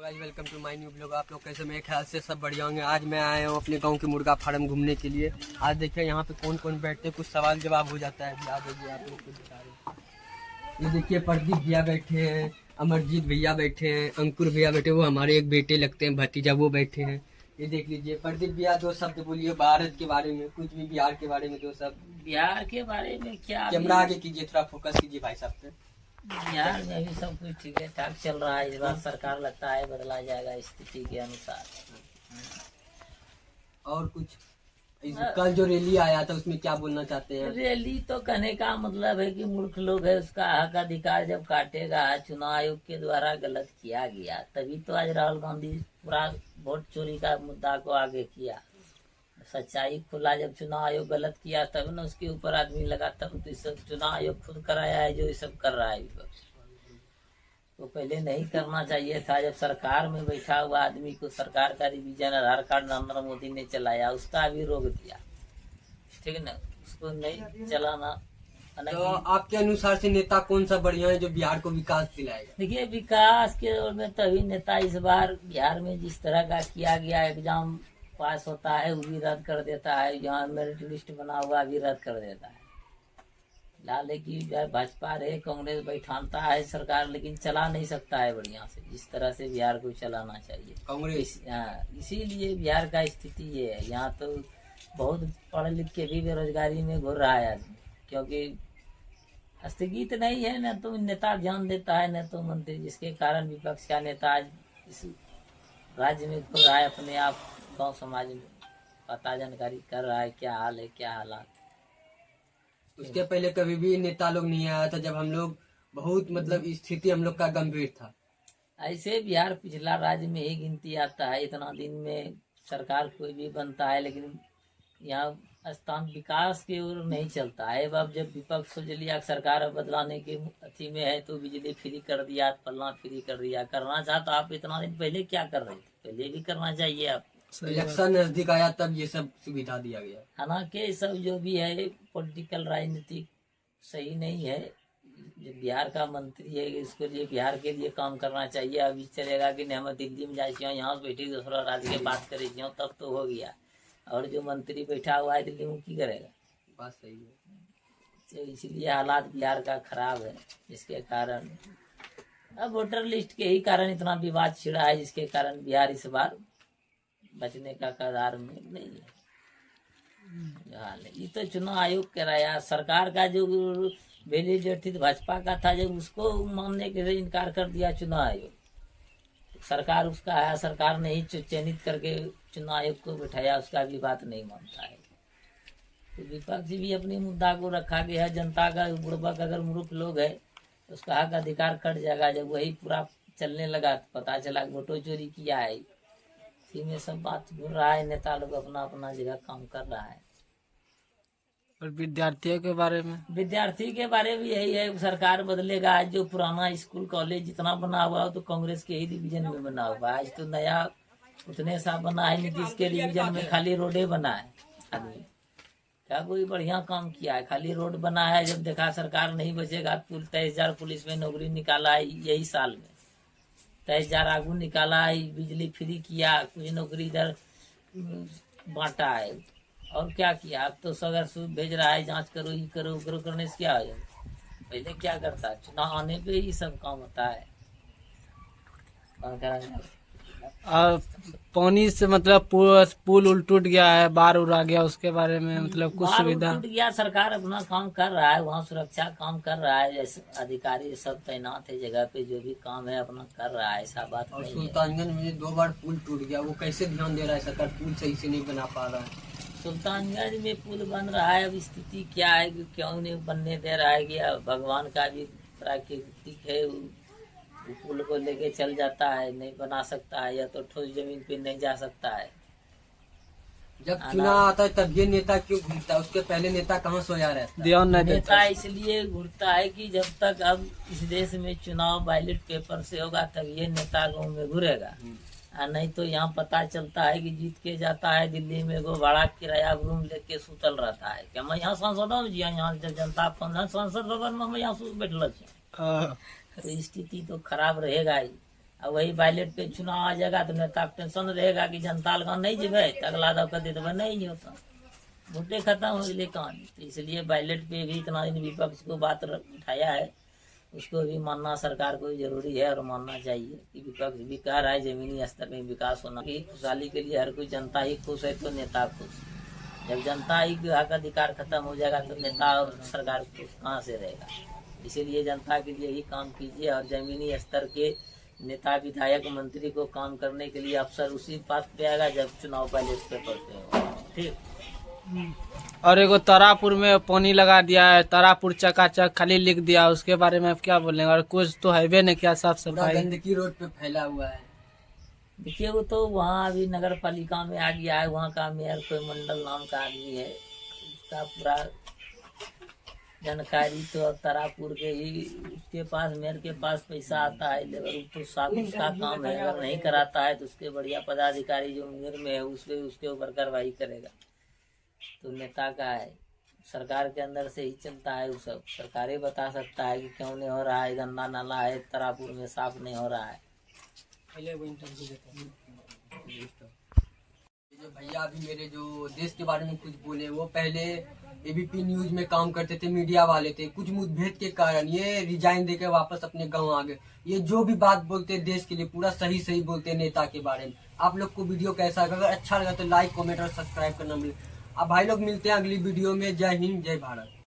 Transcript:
Guys, welcome to my new blog. आप लोग कैसे? मेरे ख्याल से सब बढ़िया होंगे। आज मैं आया हूँ अपने गांव के मुर्गा फार्म घूमने के लिए। आज देखिए यहाँ पे कौन कौन बैठते हैं, कुछ सवाल जवाब हो जाता है। आ जाइए, आप लोग को दिखा रहे हैं। ये देखिए प्रदीप भैया बैठे हैं, अमरजीत भैया बैठे हैं, अंकुर भैया बैठे, वो हमारे एक बेटे लगते हैं, भतीजा, वो बैठे हैं। ये देख लीजिए। प्रदीप भैया, दो शब्द बोलिए भारत के बारे में, कुछ भी बिहार के बारे में दो शब्द। बिहार के बारे में क्या? कैमरा आगे कीजिए, थोड़ा फोकस कीजिए भाई साहब पे। बिहार में भी सब कुछ ठीक है ठाक चल रहा है। इस बार सरकार लगता है बदला जाएगा स्थिति के अनुसार। और कुछ कल जो रैली आया था उसमें क्या बोलना चाहते हैं? रैली तो कहने का मतलब है कि मूर्ख लोग है, उसका हक अधिकार जब काटेगा। चुनाव आयोग के द्वारा गलत किया गया, तभी तो आज राहुल गांधी पूरा वोट चोरी का मुद्दा को आगे किया। सच्चाई खुला, जब चुनाव आयोग गलत किया तब न उसके ऊपर आदमी लगा, तब तो सब चुनाव आयोग खुद कराया है जो ये सब कर रहा है। तो पहले नहीं करना चाहिए था। जब सरकार में बैठा हुआ आदमी को सरकार का रिवीजन आधार कार्ड नरेंद्र मोदी ने चलाया, उसका भी रोक दिया, ठीक है ना, उसको नहीं चलाना। तो आपके अनुसार से नेता कौन सा बढ़िया है जो बिहार को विकास दिलाएगा? देखिए, विकास के ओर में तभी नेता इस बार बिहार में जिस तरह का किया गया, एग्जाम पास होता है वो भी रद्द कर देता है, जहाँ मेरिट लिस्ट बना हुआ भी रद्द कर देता है। लाल की भाजपा रहे, कांग्रेस बैठानता है सरकार, लेकिन चला नहीं सकता है बढ़िया से, जिस तरह से बिहार को चलाना चाहिए कांग्रेस। इसीलिए बिहार का स्थिति ये है। यहाँ तो बहुत पढ़ लिख के भी बेरोजगारी में घुर रहा है आदमी, क्योंकि स्थगित नहीं है, न तो नेता ध्यान देता है न तो मंत्री, जिसके कारण विपक्ष का नेता आज इस राज्य में घुर रहा है, अपने आप गाँव समाज में पता जानकारी कर रहा है क्या हाल है, क्या हालात। उसके पहले कभी भी नेता लोग नहीं आया था, जब हम लोग बहुत स्थिति हम लोग का गंभीर था। ऐसे बिहार पिछला राज्य में ही गिनती आता है। इतना दिन में सरकार कोई भी बनता है, लेकिन यहाँ स्थान विकास की ओर नहीं चलता है। अब जब विपक्ष सोच लिया सरकार बदलाने के अथी में है, तो बिजली फ्री कर दिया, फलना फ्री कर दिया। करना चाहता आप इतना दिन पहले क्या कर रहे थे? पहले भी करना चाहिए आप। इलेक्शन नजदीक आया तब ये सब सुविधा दिया गया। हालांकि सब जो भी है पॉलिटिकल राजनीति सही नहीं है। जो बिहार का मंत्री है, इसके लिए बिहार के लिए काम करना चाहिए। अभी चलेगा कि नहीं, हम दिल्ली में जाए, यहाँ बैठी दूसरा राज्य के बात करे, तब तो हो गया। और जो मंत्री बैठा हुआ है दिल्ली में, की करेगा? बात सही है। तो इसलिए हालात बिहार का खराब है, जिसके कारण अब वोटर लिस्ट के ही कारण इतना विवाद छिड़ा है, जिसके कारण बिहार इस बार बचने का कगार में नहीं है। हाल है ये तो चुनाव आयोग कराया। सरकार का जो वैलिडिटी भाजपा का था, जब उसको मानने के लिए इनकार कर दिया चुनाव आयोग, सरकार उसका है, सरकार ने ही चयनित करके चुनाव आयोग को बिठाया, उसका भी बात नहीं मानता है। तो विपक्ष भी अपने मुद्दा को रखा गया है। जनता का बुड़बक अगर मूर्ख लोग है, तो उसका हक अधिकार कट जाएगा। जब वही पूरा चलने लगा तो पता चला वोटो चोरी किया है। इसी में सब बात घूर रहा है। नेता लोग अपना अपना जगह काम कर रहा है। और विद्यार्थियों के बारे में? विद्यार्थी के बारे में यही है, सरकार बदलेगा। आज जो पुराना स्कूल कॉलेज जितना बना हुआ हो, तो कांग्रेस के ही डिवीजन में बना हुआ है। आज तो नया उतने सा बना है, नीतीश के डिवीजन में खाली रोडे बना है। आदमी क्या कोई बढ़िया काम किया है? खाली रोड बना है। जब देखा सरकार नहीं बचेगा, 23,000 पुलिस में नौकरी निकाला है यही साल में, 23,000 आगू निकाला है, बिजली फ्री किया, कुछ नौकरी इधर बांटा है, और क्या किया? अब तो सगर सूद भेज रहा है, जांच करो, ये करो, वो करो, करने से क्या हो जाए? पहले क्या करता? चुनाव आने पे ही सब काम होता है। और पानी से पुल उल टूट गया है, बाढ़ उड़ आ गया, उसके बारे में कुछ सुविधा? टूट गया, सरकार अपना काम कर रहा है, वहाँ सुरक्षा काम कर रहा है, जैसे अधिकारी सब तैनात है जगह पे, जो भी काम है अपना कर रहा है, ऐसा बात नहीं है। सुल्तानगंज में 2 बार पुल टूट गया, वो कैसे ध्यान दे रहा है सरकार? पुल सही से नहीं बना पा रहा है। सुल्तानगंज में पुल बन रहा है, अब स्थिति क्या है कि क्यों नहीं बनने दे रहा है? कि भगवान का भी प्राकृतिक है, वो पुल को लेके चल जाता है, नहीं बना सकता है, या तो ठोस जमीन पे नहीं जा सकता है। जब चुनाव आता है तब ये नेता क्यों घूमता है? उसके पहले नेता कहाँ सोया रहता है? नेता इसलिए घूरता है कि जब तक अब इस देश में चुनाव बैलेट पेपर से होगा, तब ये नेता गाँव में घूरेगा। नहीं तो यहाँ पता चलता है कि जीत के जाता है दिल्ली में, वो भाड़ा किराया रूम लेके सुतल रहता है। क्या मैं यहाँ सांसद हूँ जी? यहाँ जब जनता सांसद भवन में हम यहाँ बैठल, तो स्थिति तो खराब रहेगा ही। और वही बैलेट पे चुनाव आ जाएगा तो नेता का टेंशन रहेगा कि जनता लगा नहीं जेबे तो अगला दौ कर देते नहीं होता, वोटे खत्म हो गए कहानी। तो इसलिए बैलेट पे भी इतना दिन विपक्ष को बात उठाया है, उसको भी मानना सरकार को जरूरी है और मानना चाहिए कि विपक्ष भी कह रहा है जमीनी स्तर में विकास होना की खुशहाली के लिए हर कोई जनता ही खुश है तो नेता खुश। जब जनता ही का अधिकार खत्म हो जाएगा तो नेता और सरकार खुश कहाँ से रहेगा। इसीलिए जनता के लिए ही काम कीजिए और जमीनी स्तर के नेता विधायक मंत्री को काम करने के लिए अवसर उसी बात पे आएगा जब चुनाव बैलेट पे पड़ते हो। ठीक। और एगो तारापुर में पानी लगा दिया है, तारापुर चकाचक खाली लिख दिया, उसके बारे में आप क्या बोलेंगे? और कुछ तो है नहीं क्या साफ सफाई? गंदगी रोड पे फैला हुआ है। देखिए वो तो वहाँ अभी नगर पालिका में आ गया है, वहाँ का मेयर कोई मंडल नाम का आदमी है, उसका पूरा जानकारी तो तारापुर के ही उसके पास मेयर के पास पैसा आता है, लेकिन तो साफ उसका काम है, अगर नहीं कराता है तो उसके बढ़िया पदाधिकारी जो मेयर में है उसके ऊपर कार्रवाई करेगा। तो नेता का है, सरकार के अंदर से ही चलता है, वो सब सरकार ही बता सकता है कि क्यों नहीं हो रहा है, गंदा नाला है तारापुर में साफ नहीं हो रहा है। जो भैया अभी मेरे जो देश के बारे में कुछ बोले, वो पहले एबीपी न्यूज में काम करते थे, मीडिया वाले थे, कुछ मुठभेड़ के कारण ये रिजाइन देकर वापस अपने गांव आ गए। ये जो भी बात बोलते हैं देश के लिए पूरा सही सही बोलते हैं नेता के बारे में। आप लोग को वीडियो कैसा लगा? अगर अच्छा लगा तो लाइक कमेंट और सब्सक्राइब करना। अब भाई लोग मिलते हैं अगली वीडियो में। जय हिंद, जय भारत।